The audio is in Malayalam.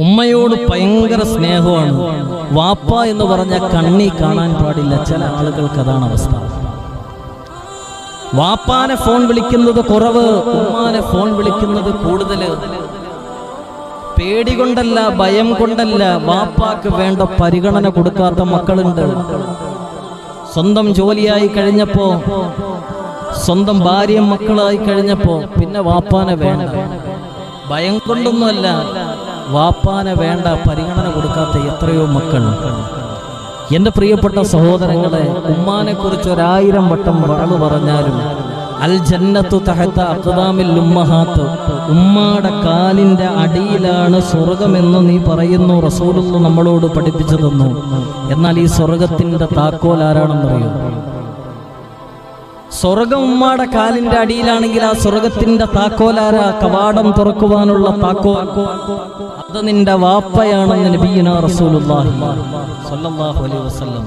ഉമ്മയോട് ഭയങ്കര സ്നേഹമാണ്. വാപ്പ എന്ന് പറഞ്ഞ കണ്ണി കാണാൻ പാടില്ല. ചില ആളുകൾക്ക് അതാണ് അവസ്ഥ. വാപ്പാനെ ഫോൺ വിളിക്കുന്നത് കുറവ്, ഉമ്മാനെ ഫോൺ വിളിക്കുന്നത് കൂടുതൽ. പേടി കൊണ്ടല്ല, ഭയം കൊണ്ടല്ല, വാപ്പാക്ക് വേണ്ട പരിഗണന കൊടുക്കാത്ത മക്കളുണ്ട്. സ്വന്തം ജോലിയായി കഴിഞ്ഞപ്പോ, സ്വന്തം ഭാര്യയും മക്കളായി കഴിഞ്ഞപ്പോ പിന്നെ വാപ്പാനെ വേണ്ട. ഭയം കൊണ്ടൊന്നുമല്ല, വാപ്പാനെ വേണ്ട, പരിഗണന കൊടുക്കാത്ത എത്രയോ മക്കൾ. എൻ്റെ പ്രിയപ്പെട്ട സഹോദരങ്ങളെ, ഉമ്മാനെ കുറിച്ച് 1000 വട്ടം വഴങ്ങു പറഞ്ഞാലും അൽ ജന്നത്തു തഹത അഖ്ദാമിൽ ഉമ്മഹാത്ത്, ഉമ്മാടെ കാലിൻ്റെ അടിയിലാണ് സ്വർഗമെന്ന് നീ പറയുന്നു. റസൂലുള്ളാഹി നമ്മളോട് പഠിപ്പിച്ചു തന്നു. എന്നാൽ ഈ സ്വർഗത്തിൻ്റെ താക്കോൽ ആരാണെന്നറിയോ? സ്വർഗം ഉമ്മാടെ കാലിൻ്റെ അടിയിലാണെങ്കിൽ ആ സ്വർഗത്തിൻ്റെ താക്കോലാരാ? കവാടം തുറക്കുവാനുള്ള താക്കോൽ അത് നിന്റെ വാപ്പയാണെന്ന് നബിയുനാ റസൂലുള്ളാഹി സ്വല്ലല്ലാഹു അലൈഹി വസല്ലം